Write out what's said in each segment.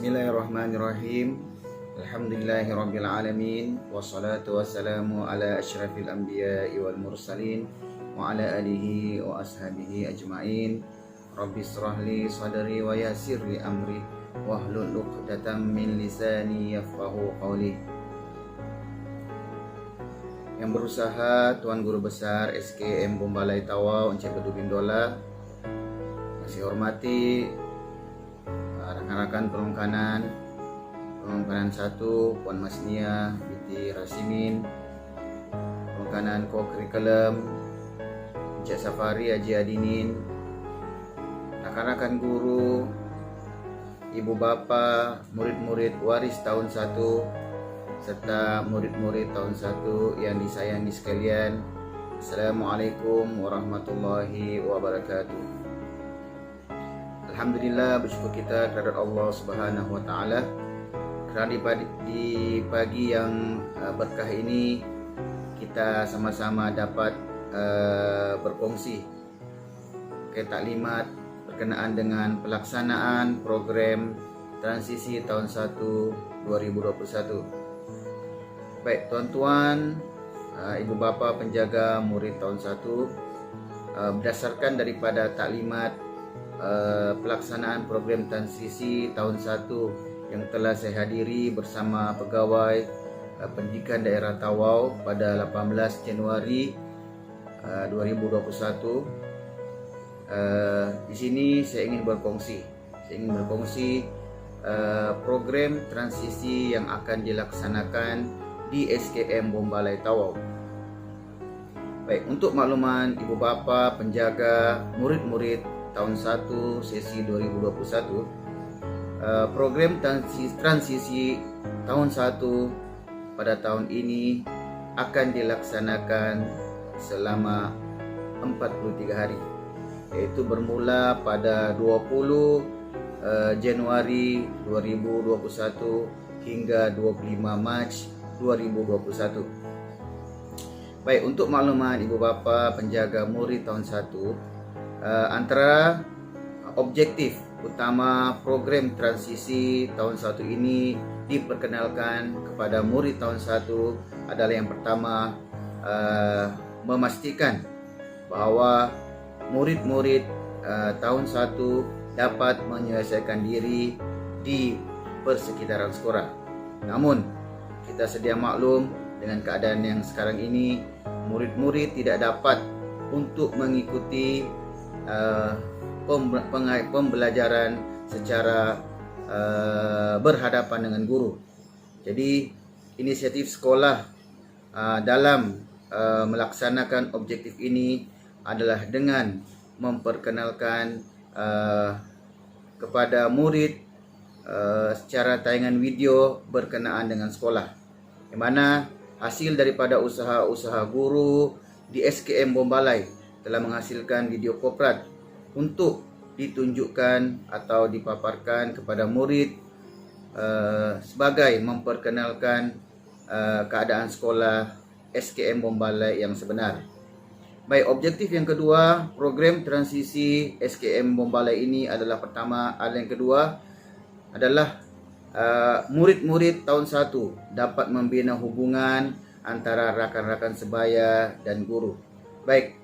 Bismillahirrahmanirrahim. Alhamdulillahirabbil alamin wassalatu wassalamu ala asyrafil anbiya'i wal mursalin wa ala alihi wa ashabihi ajmain. Rabbi shrah li sadri wa yassir li amri wahlul 'uqdatam min lisani yafqahu qawli. Yang berusaha Tuan Guru Besar SKM Bombalai Tawau Encik Bedu Bindola, yang saya hormati rekan-rekan perlengkanan 1 Puan Masnia binti Rasimin, perlengkanan co-curriculum Encik Safari Haji Adinin, rekan-rekan guru, ibu bapa, murid-murid waris tahun 1 serta murid-murid tahun 1 yang disayangi sekalian. Assalamualaikum warahmatullahi wabarakatuh. Alhamdulillah, bersyukur kita terhadap Allah Subhanahu wa taala kerana di pagi yang berkah ini kita sama-sama dapat berkongsi taklimat berkenaan dengan pelaksanaan program transisi tahun 1 2021. Baik tuan-tuan, ibu bapa penjaga murid tahun 1, berdasarkan daripada taklimat pelaksanaan program transisi tahun 1 yang telah saya hadiri bersama pegawai pendidikan daerah Tawau pada 18 Januari 2021. Di sini saya ingin berkongsi program transisi yang akan dilaksanakan di SKM Bombalai Tawau. Baik, untuk makluman ibu bapa penjaga murid-murid tahun 1 sesi 2021, program transisi tahun 1 pada tahun ini akan dilaksanakan selama 43 hari, yaitu bermula pada 20 Januari 2021 hingga 25 Mac 2021. Baik, untuk makluman ibu bapa penjaga murid tahun 1, antara objektif utama program transisi tahun 1 ini diperkenalkan kepada murid tahun 1 adalah yang pertama, memastikan bahawa murid-murid tahun 1 dapat menyelesaikan diri di persekitaran sekolah. Namun kita sedia maklum dengan keadaan yang sekarang ini, murid-murid tidak dapat untuk mengikuti pembelajaran secara berhadapan dengan guru. Jadi inisiatif sekolah dalam melaksanakan objektif ini adalah dengan memperkenalkan kepada murid secara tayangan video berkenaan dengan sekolah, di mana hasil daripada usaha-usaha guru di SKM Bombalai telah menghasilkan video koprat untuk ditunjukkan atau dipaparkan kepada murid sebagai memperkenalkan keadaan sekolah SKM Bombalai yang sebenar. Baik, objektif yang kedua program transisi SKM Bombalai ini adalah yang kedua adalah murid-murid tahun 1 dapat membina hubungan antara rakan-rakan sebaya dan guru. Baik,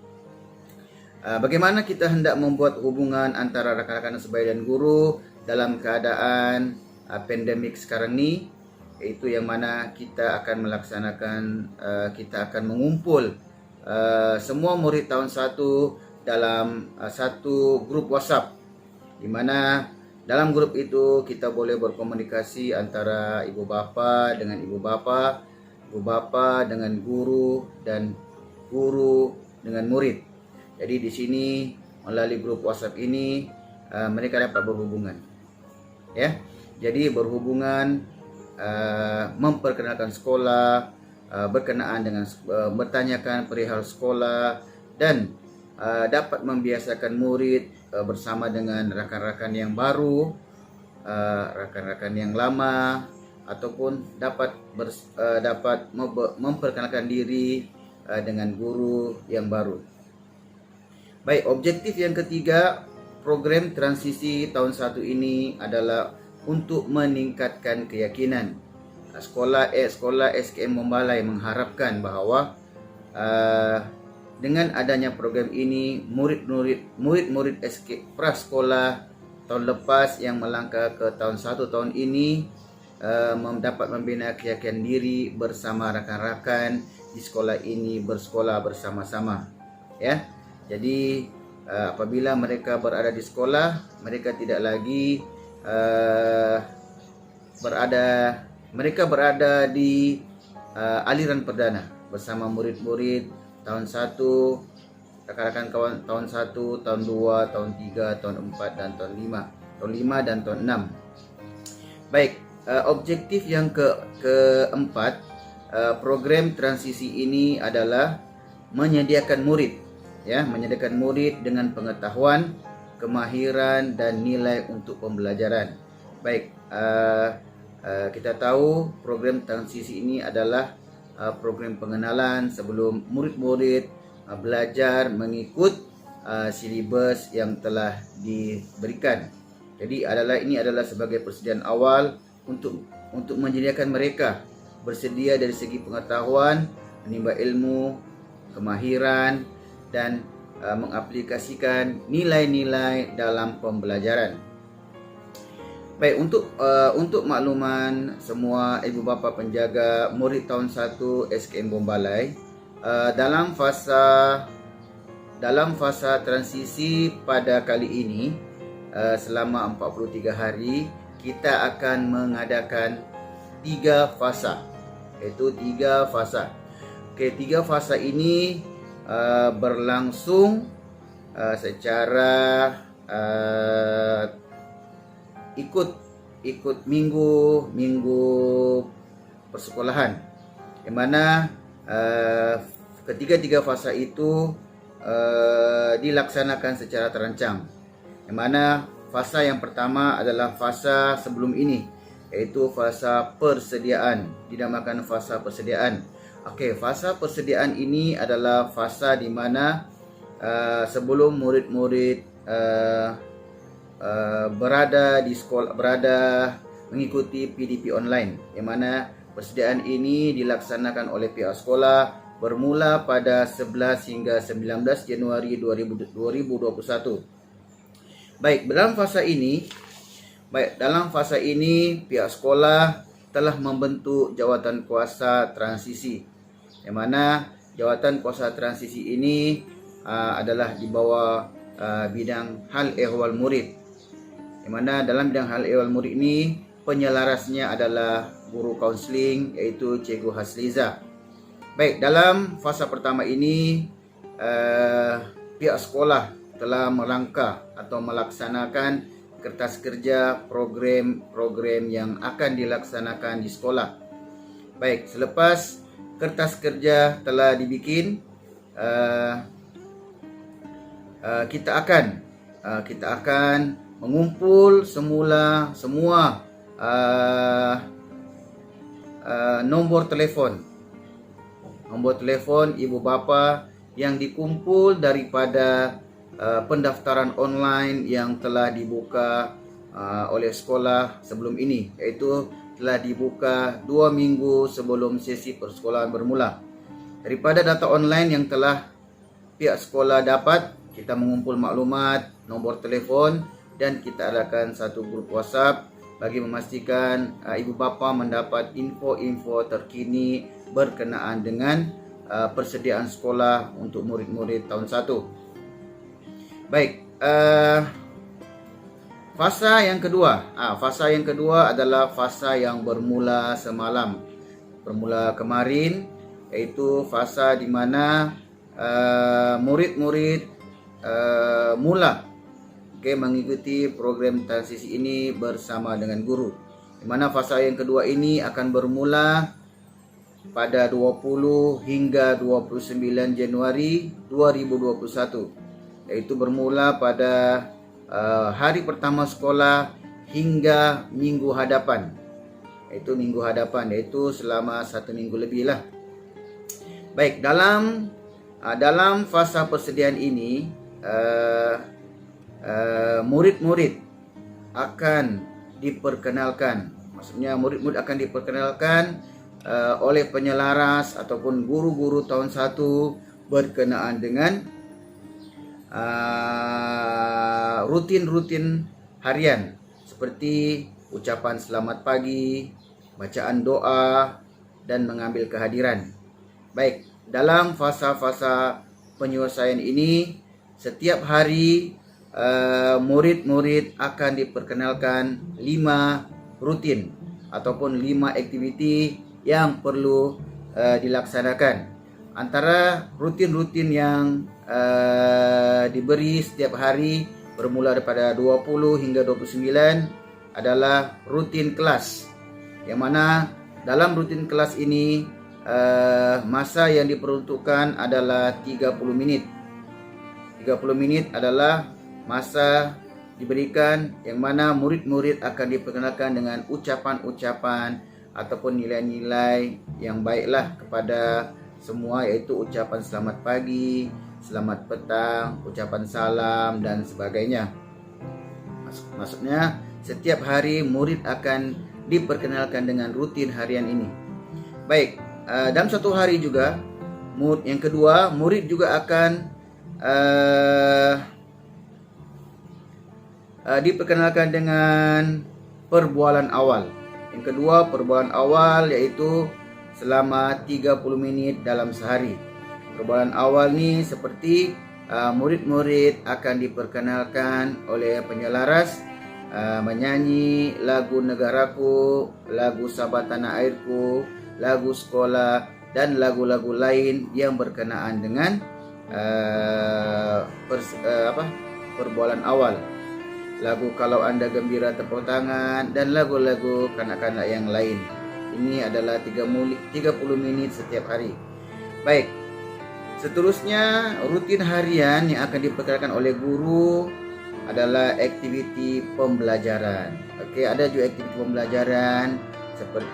bagaimana kita hendak membuat hubungan antara rakan-rakan sebaya dan guru dalam keadaan pandemik sekarang ni, iaitu yang mana kita akan kita akan mengumpul semua murid tahun 1 dalam satu grup WhatsApp, di mana dalam grup itu kita boleh berkomunikasi antara ibu bapa dengan ibu bapa, ibu bapa dengan guru, dan guru dengan murid. Jadi di sini melalui grup WhatsApp ini mereka dapat berhubungan, ya. Jadi berhubungan, memperkenalkan sekolah, berkenaan dengan bertanyakan perihal sekolah, dan dapat membiasakan murid bersama dengan rakan-rakan yang baru, rakan-rakan yang lama, ataupun dapat memperkenalkan diri dengan guru yang baru. Baik, objektif yang ketiga program transisi tahun 1 ini adalah untuk meningkatkan keyakinan. Sekolah SKM Bombalai mengharapkan bahawa dengan adanya program ini, murid-murid prasekolah tahun lepas yang melangkah ke tahun 1 tahun ini dapat membina keyakinan diri bersama rakan-rakan di sekolah ini, bersekolah bersama-sama. Ya, jadi apabila mereka berada di sekolah, mereka tidak lagi berada di aliran perdana bersama murid-murid tahun 1, rakan-rakan kawan tahun 1, tahun 2, tahun 3, tahun 4 dan tahun 5 dan tahun 6. Baik, objektif yang keempat program transisi ini adalah menyediakan murid, ya, menyediakan murid dengan pengetahuan, kemahiran dan nilai untuk pembelajaran. Baik, kita tahu program transisi ini adalah program pengenalan sebelum murid-murid belajar mengikut silibus yang telah diberikan. Jadi ini adalah sebagai persediaan awal untuk menyediakan mereka bersedia dari segi pengetahuan, menimba ilmu, kemahiran dan mengaplikasikan nilai-nilai dalam pembelajaran. Baik, untuk makluman semua ibu bapa penjaga murid tahun 1 SKM Bombalai, dalam fasa transisi pada kali ini selama 43 hari kita akan mengadakan 3 fasa, iaitu 3 fasa. Okey, 3 fasa ini berlangsung secara ikut minggu persekolahan, di mana ketiga-tiga fasa itu dilaksanakan secara terancang. Di mana fasa yang pertama adalah fasa sebelum ini, iaitu fasa persediaan, dinamakan fasa persediaan. Okey, fasa persediaan ini adalah fasa di mana sebelum murid-murid berada di sekolah, mengikuti PDP online, di mana persediaan ini dilaksanakan oleh pihak sekolah bermula pada 11 hingga 19 Januari 2021. Baik, dalam fasa ini pihak sekolah telah membentuk jawatan kuasa transisi, di mana jawatan kuasa transisi ini adalah di bawah bidang hal ehwal murid, di mana dalam bidang hal ehwal murid ini penyelarasnya adalah guru kaunseling, iaitu Cikgu Hasliza. Baik, dalam fasa pertama ini pihak sekolah telah merangka atau melaksanakan kertas kerja program yang akan dilaksanakan di sekolah. Baik, selepas kertas kerja telah dibikin, kita akan mengumpul semua nombor telefon ibu bapa yang dikumpul daripada pendaftaran online yang telah dibuka oleh sekolah sebelum ini, iaitu telah dibuka 2 minggu sebelum sesi persekolahan bermula. Daripada data online yang telah pihak sekolah dapat, kita mengumpul maklumat, nombor telefon, dan kita adakan satu grup WhatsApp bagi memastikan ibu bapa mendapat info-info terkini berkenaan dengan persediaan sekolah untuk murid-murid tahun 1. Baik, fasa yang kedua adalah fasa yang bermula kemarin, iaitu fasa di mana murid-murid mula mengikuti program transisi ini bersama dengan guru. Di mana fasa yang kedua ini akan bermula pada 20 hingga 29 Januari 2021, yaitu bermula pada hari pertama sekolah hingga minggu hadapan, yaitu selama 1 minggu lebih lah. Baik, dalam fasa persediaan ini murid-murid akan diperkenalkan. Maksudnya murid-murid akan diperkenalkan oleh penyelaras ataupun guru-guru tahun 1 berkenaan dengan rutin-rutin harian seperti ucapan selamat pagi, bacaan doa, dan mengambil kehadiran. Baik, dalam fasa-fasa penyelesaian ini setiap hari murid-murid akan diperkenalkan 5 rutin ataupun 5 aktiviti yang perlu dilaksanakan. Antara rutin-rutin yang diberi setiap hari bermula daripada 20 hingga 29 adalah rutin kelas, yang mana dalam rutin kelas ini masa yang diperuntukkan adalah 30 menit. 30 menit adalah masa diberikan yang mana murid-murid akan diperkenalkan dengan ucapan-ucapan ataupun nilai-nilai yang baiklah kepada semua, yaitu ucapan selamat pagi, selamat petang, ucapan salam dan sebagainya. Maksudnya setiap hari murid akan diperkenalkan dengan rutin harian ini. Baik, dalam satu hari juga yang kedua murid juga akan diperkenalkan dengan perbualan awal. Yang kedua perbualan awal yaitu selama 30 menit dalam sehari. Perbualan awal ni seperti murid-murid akan diperkenalkan oleh penyelaras menyanyi lagu negaraku, lagu Sabah Tanah Airku, lagu sekolah dan lagu-lagu lain yang berkenaan dengan perbualan awal. Lagu Kalau Anda Gembira Tepuk Tangan dan lagu-lagu kanak-kanak yang lain. Ini adalah 30 menit setiap hari. Baik. Seterusnya rutin harian yang akan diperkenalkan oleh guru adalah aktiviti pembelajaran. Okey, ada juga aktiviti pembelajaran seperti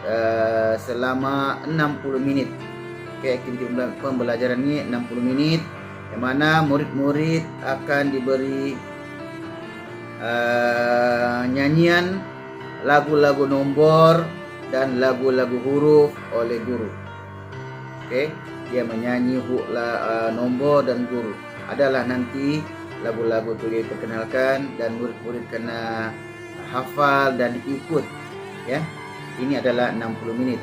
selama 60 minit. Okey, aktiviti pembelajaran ini 60 minit yang mana murid-murid akan diberi nyanyian lagu-lagu nombor dan lagu-lagu huruf oleh guru. Okey, dia menyanyi nombor dan guru. Adalah nanti lagu-lagu itu diperkenalkan dan murid-murid kena hafal dan diikut, ya. Ini adalah 60 menit.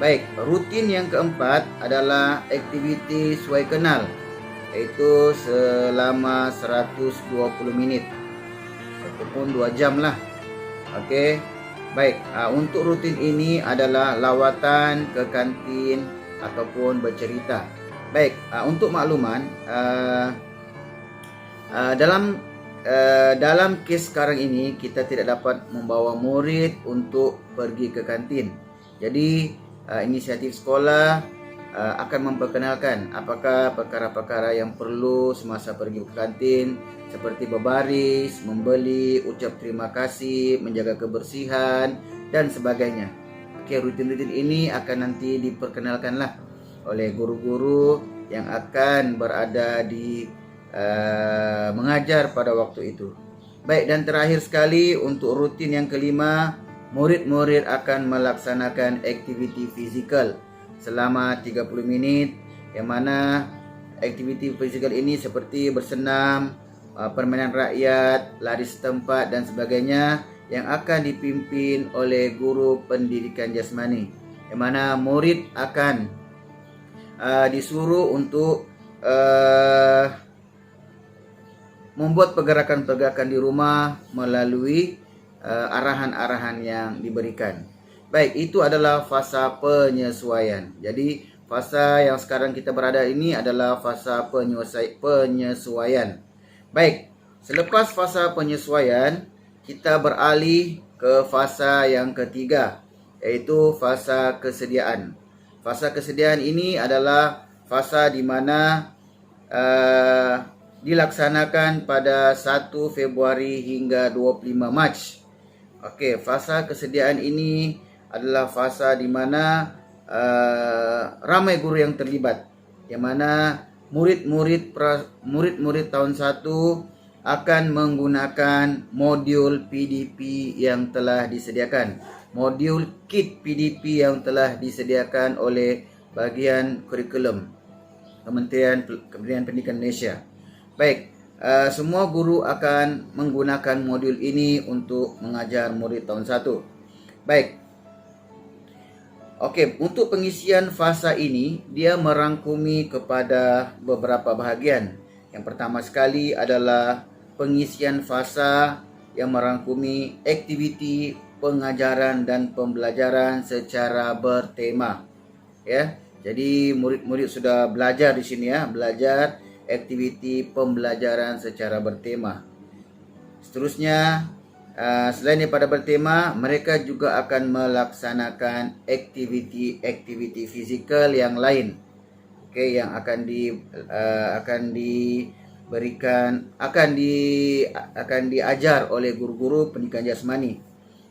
Baik, rutin yang keempat adalah aktiviti suai kenal, iaitu selama 120 menit ataupun 2 jam lah. Okey. Baik, untuk rutin ini adalah lawatan ke kantin ataupun bercerita. Baik, untuk makluman, dalam kes sekarang ini kita tidak dapat membawa murid untuk pergi ke kantin. Jadi inisiatif sekolah akan memperkenalkan apakah perkara-perkara yang perlu semasa pergi ke kantin, seperti berbaris, membeli, ucap terima kasih, menjaga kebersihan dan sebagainya. Okey, rutin-rutin ini akan nanti diperkenalkanlah oleh guru-guru yang akan berada di mengajar pada waktu itu. Baik, dan terakhir sekali untuk rutin yang kelima, murid-murid akan melaksanakan aktiviti fizikal selama 30 menit, yang mana aktiviti fizikal ini seperti bersenam, permainan rakyat, lari setempat dan sebagainya yang akan dipimpin oleh guru pendidikan jasmani, yang mana murid akan disuruh untuk membuat pergerakan-pergerakan di rumah melalui arahan-arahan yang diberikan. Baik, itu adalah fasa penyesuaian. Jadi fasa yang sekarang kita berada ini adalah fasa penyesuaian. Baik, selepas fasa penyesuaian, kita beralih ke fasa yang ketiga, yaitu fasa kesediaan. Fasa kesediaan ini adalah fasa di mana dilaksanakan pada 1 Februari hingga 25 Mac. Okey, fasa kesediaan ini adalah fasa di mana ramai guru yang terlibat, yang mana murid-murid tahun 1 akan menggunakan modul PDP yang telah disediakan. Modul kit PDP yang telah disediakan oleh bahagian kurikulum Kementerian Pendidikan Malaysia. Baik, semua guru akan menggunakan modul ini untuk mengajar murid tahun 1. Baik. Okey, untuk pengisian fasa ini, dia merangkumi kepada beberapa bahagian. Yang pertama sekali adalah pengisian fasa yang merangkumi aktiviti pengajaran dan pembelajaran secara bertema. Ya, jadi murid-murid sudah belajar di sini ya, belajar aktiviti pembelajaran secara bertema. Seterusnya, selain daripada bertema, mereka juga akan melaksanakan aktiviti fizikal yang lain. Okey, yang akan diajar oleh guru-guru pendidikan jasmani.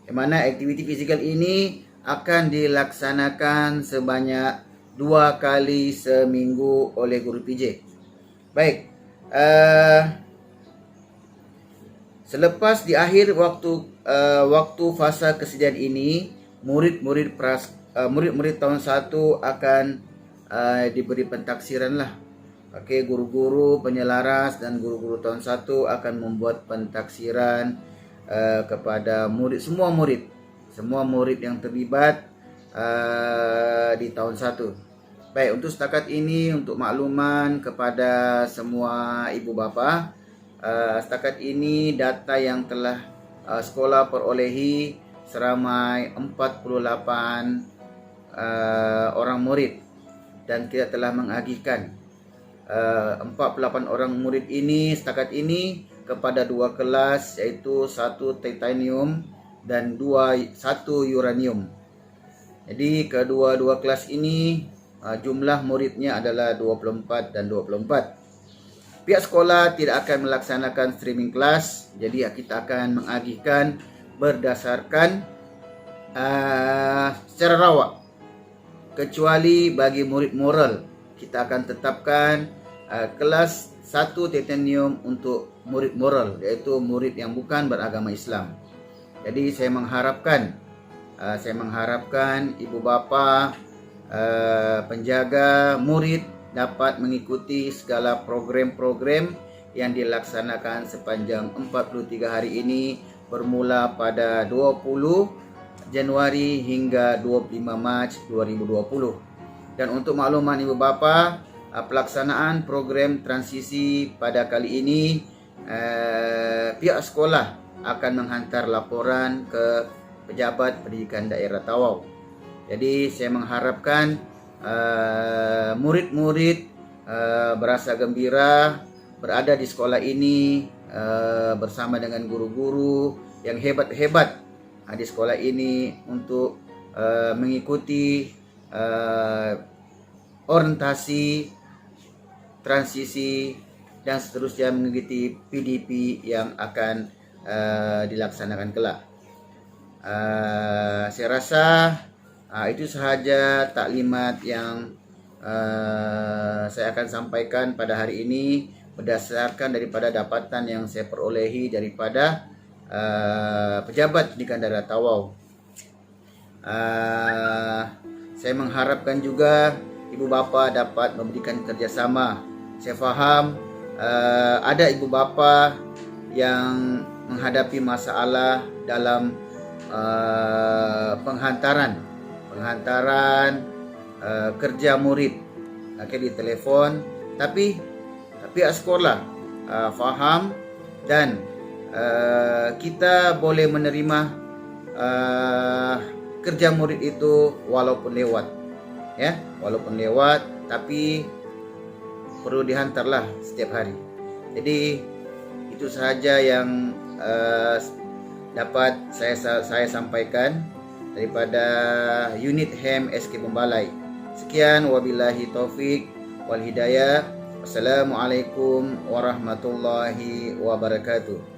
Di mana aktiviti fizikal ini akan dilaksanakan sebanyak 2 kali seminggu oleh guru PJ. Baik. Selepas di akhir waktu fasa kesediaan ini, murid-murid tahun 1 akan diberi pentaksiran lah. Okey, guru-guru penyelaras dan guru-guru tahun 1 akan membuat pentaksiran kepada semua murid yang terlibat di tahun 1. Baik, untuk setakat ini, untuk makluman kepada semua ibu bapa, setakat ini data yang telah sekolah perolehi seramai 48 orang murid, dan kita telah mengagihkan 48 orang murid ini setakat ini kepada 2 kelas, iaitu 1 titanium dan 1 uranium. Jadi kedua-dua kelas ini jumlah muridnya adalah 24 dan 24. Pihak sekolah tidak akan melaksanakan streaming kelas, jadi kita akan mengagihkan berdasarkan secara rawak. Kecuali bagi murid moral, kita akan tetapkan kelas 1 titanium untuk murid moral, iaitu murid yang bukan beragama Islam. Jadi saya mengharapkan ibu bapa, penjaga murid dapat mengikuti segala program-program yang dilaksanakan sepanjang 43 hari ini, bermula pada 20 Januari hingga 25 Mac 2020. Dan untuk makluman ibu bapa, pelaksanaan program transisi pada kali ini, pihak sekolah akan menghantar laporan ke Pejabat Pendidikan Daerah Tawau. Jadi saya mengharapkan murid-murid berasa gembira berada di sekolah ini bersama dengan guru-guru yang hebat-hebat di sekolah ini untuk mengikuti orientasi, transisi, dan seterusnya mengikuti PDP yang akan dilaksanakan kelak. Saya rasa itu sahaja taklimat yang saya akan sampaikan pada hari ini berdasarkan daripada dapatan yang saya perolehi daripada Pejabat Pendidikan Daerah Tawau. Saya mengharapkan juga ibu bapa dapat memberikan kerjasama. Saya faham ada ibu bapa yang menghadapi masalah dalam penghantaran kerja murid di telefon, tapi pihak sekolah faham dan kita boleh menerima kerja murid itu walaupun lewat, tapi perlu dihantarlah setiap hari. Jadi itu sahaja yang dapat saya sampaikan daripada unit HEM SK Bombalai. Sekian, wabillahi taufik wal hidayah. Wassalamualaikum warahmatullahi wabarakatuh.